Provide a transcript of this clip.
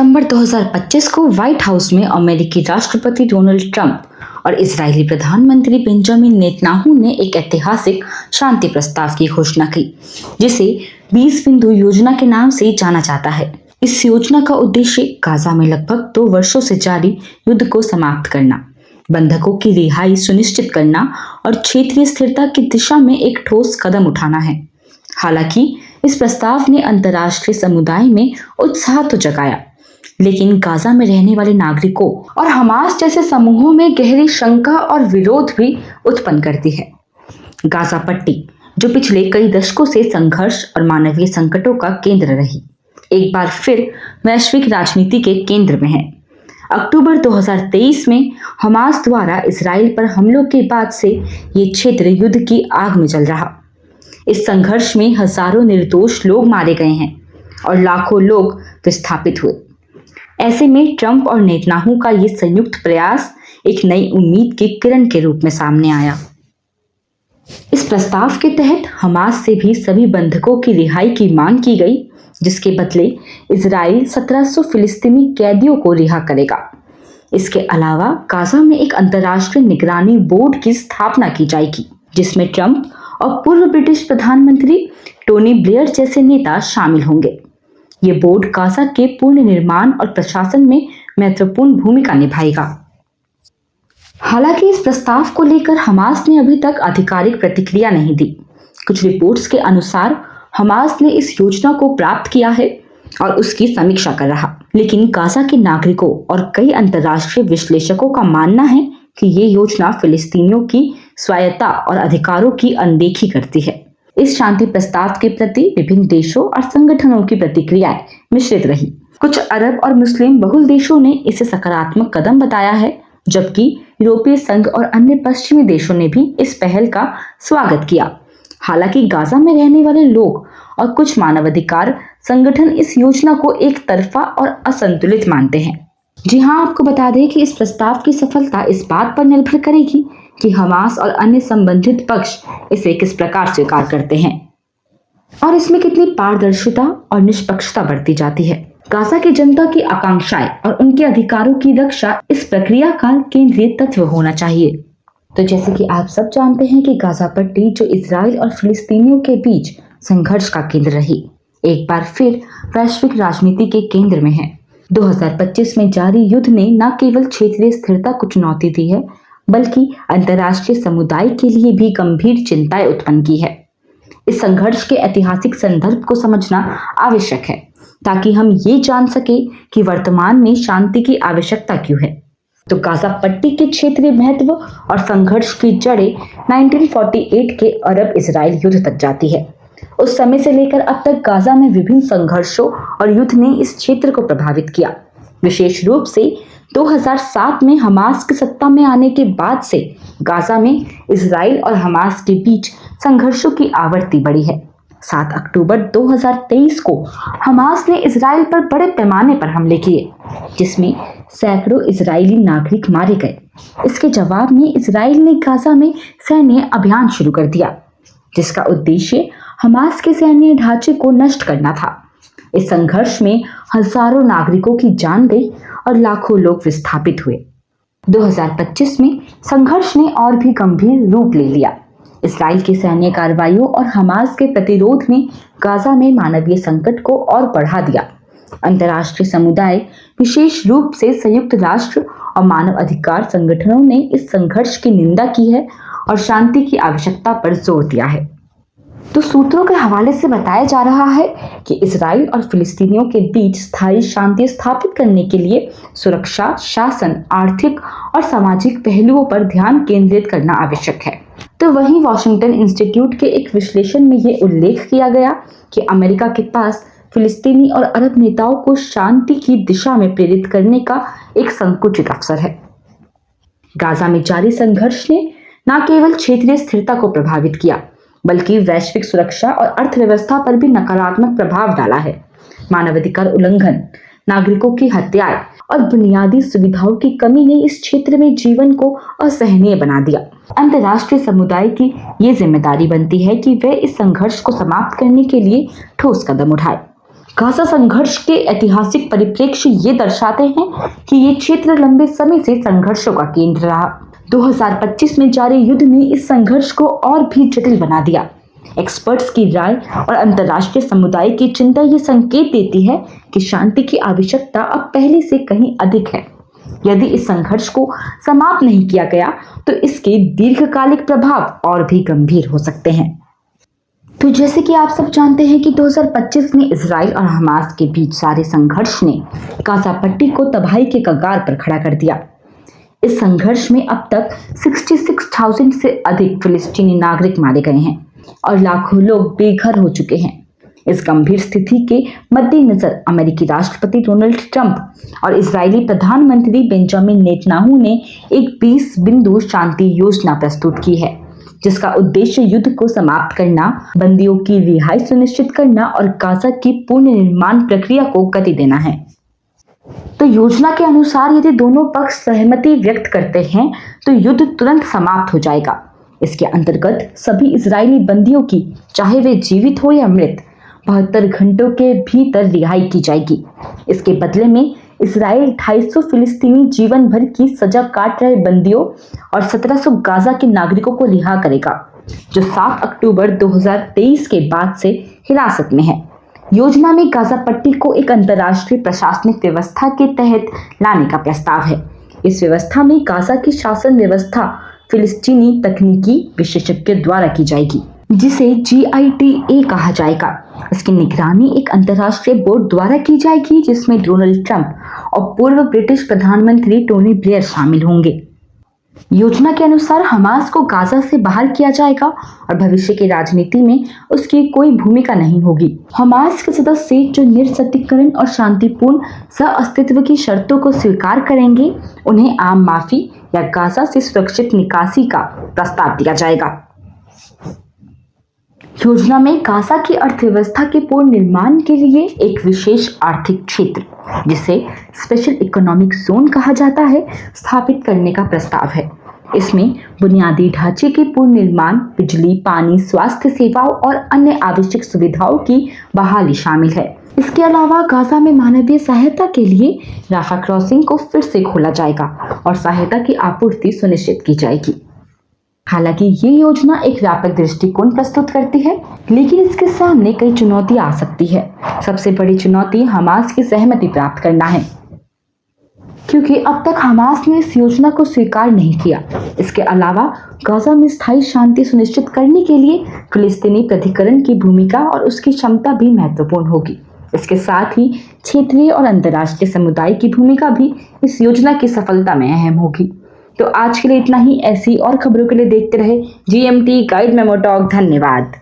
सितंबर 2025 को white house में अमेरिकी राष्ट्रपति डोनाल्ड ट्रंप और इजरायली प्रधानमंत्री बेंजामिन नेतन्याहू ने एक ऐतिहासिक शांति प्रस्ताव की घोषणा की, जिसे 20 बिंदु योजना के नाम से जाना जाता है। इस योजना का उद्देश्य गाजा में लगभग 2 वर्षों से जारी युद्ध को समाप्त करना, बंधकों की रिहाई सुनिश्चित करना और क्षेत्रीय स्थिरता की दिशा में एक ठोस कदम उठाना है। हालांकि इस प्रस्ताव ने अंतर्राष्ट्रीय समुदाय में उत्साह तो जगाया, लेकिन गाजा में रहने वाले नागरिकों और हमास जैसे समूहों में गहरी शंका और विरोध भी उत्पन्न करती है। गाजा पट्टी, जो पिछले कई दशकों से संघर्ष और मानवीय संकटों का केंद्र रही, एक बार फिर वैश्विक राजनीति के केंद्र में है। अक्टूबर 2023 में हमास द्वारा इजराइल पर हमलों के बाद से ये क्षेत्र युद्ध की आग में जल रहा। इस संघर्ष में हजारों निर्दोष लोग मारे गए हैं और लाखों लोग विस्थापित हुए। ऐसे में ट्रंप और नेतन्याहू का ये संयुक्त प्रयास एक नई उम्मीद की किरण के रूप में सामने आया। इस प्रस्ताव के तहत हमास से भी सभी बंधकों की रिहाई की मांग की गई, जिसके बदले इजराइल 1700 फिलिस्तीनी कैदियों को रिहा करेगा। इसके अलावा गाजा में एक अंतर्राष्ट्रीय निगरानी बोर्ड की स्थापना की जाएगी, जिसमें ट्रंप और पूर्व ब्रिटिश प्रधानमंत्री टोनी ब्लेयर जैसे नेता शामिल होंगे। ये बोर्ड गाजा के पूर्ण निर्माण और प्रशासन में महत्वपूर्ण भूमिका निभाएगा। हालांकि इस प्रस्ताव को लेकर हमास ने अभी तक आधिकारिक प्रतिक्रिया नहीं दी। कुछ रिपोर्ट्स के अनुसार हमास ने इस योजना को प्राप्त किया है और उसकी समीक्षा कर रहा, लेकिन गाजा के नागरिकों और कई अंतर्राष्ट्रीय विश्लेषकों का मानना है कि ये योजना फिलिस्तीनियों की स्वायत्तता और अधिकारों की अनदेखी करती है। इस शांति प्रस्ताव के प्रति विभिन्न देशों और संगठनों की प्रतिक्रियाएं मिश्रित रही। कुछ अरब और मुस्लिम बहुल देशों ने इसे सकारात्मक कदम बताया है, जबकि यूरोपीय संघ और अन्य पश्चिमी देशों ने भी इस पहल का स्वागत किया। हालांकि गाजा में रहने वाले लोग और कुछ मानवाधिकार संगठन इस योजना को एक तरफा और असंतुलित मानते हैं। जी हाँ, आपको बता दें कि इस प्रस्ताव की सफलता इस बात पर निर्भर करेगी कि हमास और अन्य संबंधित पक्ष इसे किस प्रकार स्वीकार करते हैं और इसमें कितनी पारदर्शिता और निष्पक्षता बरती जाती है। गाजा की जनता की आकांक्षाएं और उनके अधिकारों की रक्षा इस प्रक्रिया का केंद्रीय तत्व होना चाहिए। तो जैसे कि आप सब जानते हैं कि गाजा पट्टी, जो इजराइल और फिलिस्तीनियों के बीच संघर्ष का केंद्र रही, एक बार फिर वैश्विक राजनीति के केंद्र में है। 2025 में जारी युद्ध ने न केवल क्षेत्रीय स्थिरता को चुनौती दी है, बल्कि अंतर्राष्ट्रीय समुदाय के लिए भी गंभीर चिंताएं उत्पन्न की है। इस संघर्ष के ऐतिहासिक संदर्भ को समझना आवश्यक है, ताकि हम ये जान सके कि वर्तमान में शांति की आवश्यकता क्यों है। तो गाजा पट्टी के क्षेत्रीय महत्व और संघर्ष की जड़ें 1948 के अरब इजराइल युद्ध तक जाती है। उस समय से लेकर अब तक गाजा में विभिन्न संघर्षों और युद्ध ने इस क्षेत्र को प्रभावित किया। विशेष रूप से 2007 में हमास की सत्ता में आने के बाद से गाजा में इजराइल और हमास के बीच संघर्षों की आवृत्ति बढ़ी है। 7 अक्टूबर 2023 को हमास ने इजराइल पर बड़े पैमाने पर हमले किए, जिसमें सैकड़ों इजरायली नागरिक मारे गए। इसके जवाब में इजराइल ने गाजा में सैन्य अभियान शुरू कर दिया, जिसका उद्देश्य हमास के सैन्य ढांचे को नष्ट करना था। इस संघर्ष में हजारों नागरिकों की जान गई और लाखों लोग विस्थापित हुए। 2025 में संघर्ष ने और भी गंभीर रूप ले लिया। इस्राएल की सैन्य कार्रवाइयों और हमास के प्रतिरोध ने गाजा में मानवीय संकट को और बढ़ा दिया। अंतर्राष्ट्रीय समुदाय, विशेष रूप से संयुक्त राष्ट्र और मानव अधिकार संगठनों ने इस संघर्ष की निंदा की है और शांति की आवश्यकता पर जोर दिया है। तो सूत्रों के हवाले से बताया जा रहा है कि इजराइल और फिलिस्तीनियों के बीच स्थायी शांति स्थापित करने के लिए सुरक्षा, शासन, आर्थिक और सामाजिक पहलुओं पर ध्यान केंद्रित करना आवश्यक है। तो वहीं वॉशिंगटन इंस्टीट्यूट के एक विश्लेषण में ये उल्लेख किया गया कि अमेरिका के पास फिलिस्तीनी और अरब नेताओं को शांति की दिशा में प्रेरित करने का एक संकुचित अवसर है। गाजा में जारी संघर्ष ने न केवल क्षेत्रीय स्थिरता को प्रभावित किया, बल्कि वैश्विक सुरक्षा और अर्थव्यवस्था पर भी नकारात्मक प्रभाव डाला है। मानवाधिकार उल्लंघन, नागरिकों की हत्याएं और बुनियादी सुविधाओं की कमी ने इस क्षेत्र में जीवन को असहनीय बना दिया। अंतर्राष्ट्रीय समुदाय की ये जिम्मेदारी बनती है कि वह इस संघर्ष को समाप्त करने के लिए ठोस कदम उठाए। गाजा संघर्ष के ऐतिहासिक परिप्रेक्ष्य ये दर्शाते हैं कि ये क्षेत्र लंबे समय से संघर्षों का केंद्र रहा। 2025 में जारी युद्ध ने इस संघर्ष को और भी जटिल बना दिया। एक्सपर्ट्स की राय और अंतर्राष्ट्रीय समुदाय की चिंता ये संकेत देती है कि शांति की आवश्यकता अब पहले से कहीं अधिक है। यदि इस संघर्ष को समाप्त नहीं किया गया तो इसके दीर्घकालिक प्रभाव और भी गंभीर हो सकते हैं। तो जैसे कि आप सब जानते हैं कि 2025 में इजराइल और हमास के बीच जारी संघर्ष ने गाजा पट्टी को तबाही के कगार पर खड़ा कर दिया। इस संघर्ष में अब तक 66,000 से अधिक फिलिस्तीनी नागरिक मारे गए हैं और लाखों लोग बेघर हो चुके हैं। इस गंभीर स्थिति के मद्देनजर अमेरिकी राष्ट्रपति डोनाल्ड ट्रंप और इजरायली प्रधानमंत्री बेंजामिन नेतन्याहू ने एक 20 बिंदु शांति योजना प्रस्तुत की है, जिसका उद्देश्य युद्ध को समाप्त करना, बंदियों की रिहाई सुनिश्चित करना और गाजा की पुनर्निर्माण प्रक्रिया को गति देना है। तो योजना के अनुसार यदि दोनों पक्ष सहमति व्यक्त करते हैं तो युद्ध तुरंत समाप्त हो जाएगा। इसके अंतर्गत सभी इजरायली बंदियों की, चाहे वे जीवित हो या मृत, 72 घंटों के भीतर रिहाई की जाएगी। इसके बदले में इजराइल 250 फिलिस्तीनी जीवन भर की सजा काट रहे बंदियों और 1700 गाजा के नागरिकों को रिहा करेगा, जो 7 अक्टूबर 2023 के बाद से हिरासत में है। योजना में गाजा पट्टी को एक अंतर्राष्ट्रीय प्रशासनिक व्यवस्था के तहत लाने का प्रस्ताव है। इस व्यवस्था में गाजा की शासन व्यवस्था फिलिस्तीनी तकनीकी विशेषज्ञ द्वारा की जाएगी, जिसे GITA कहा जाएगा। इसकी निगरानी एक अंतर्राष्ट्रीय बोर्ड द्वारा की जाएगी, जिसमें डोनाल्ड ट्रंप और पूर्व ब्रिटिश प्रधानमंत्री टोनी ब्लेयर शामिल होंगे। योजना के अनुसार हमास को गाजा से बाहर किया जाएगा और भविष्य की राजनीति में उसकी कोई भूमिका नहीं होगी। हमास के सदस्य जो निरस्त्रीकरण और शांतिपूर्ण सह-अस्तित्व की शर्तों को स्वीकार करेंगे, उन्हें आम माफी या गाजा से सुरक्षित निकासी का प्रस्ताव दिया जाएगा। योजना में गाजा की अर्थव्यवस्था के पूर्ण निर्माण के लिए एक विशेष आर्थिक क्षेत्र, जिसे स्पेशल इकोनॉमिक जोन कहा जाता है, स्थापित करने का प्रस्ताव है। इसमें बुनियादी ढांचे के पूर्ण निर्माण, बिजली, पानी, स्वास्थ्य सेवाओं और अन्य आवश्यक सुविधाओं की बहाली शामिल है। इसके अलावा गाजा में मानवीय सहायता के लिए राफा क्रॉसिंग को फिर से खोला जाएगा और सहायता की आपूर्ति सुनिश्चित की जाएगी। हालांकि ये योजना एक व्यापक दृष्टिकोण प्रस्तुत करती है, लेकिन इसके सामने कई चुनौतियां आ सकती है। सबसे बड़ी चुनौती हमास की सहमति प्राप्त करना है, क्योंकि अब तक हमास ने इस योजना को स्वीकार नहीं किया। इसके अलावा गाजा में स्थायी शांति सुनिश्चित करने के लिए फिलिस्तीनी प्राधिकरण की भूमिका और उसकी क्षमता भी महत्वपूर्ण होगी। इसके साथ ही क्षेत्रीय और अंतर्राष्ट्रीय समुदाय की भूमिका भी इस योजना की सफलता में अहम होगी। तो आज के लिए इतना ही। ऐसी और खबरों के लिए देखते रहे GMT गाइड मेमो टॉक। धन्यवाद।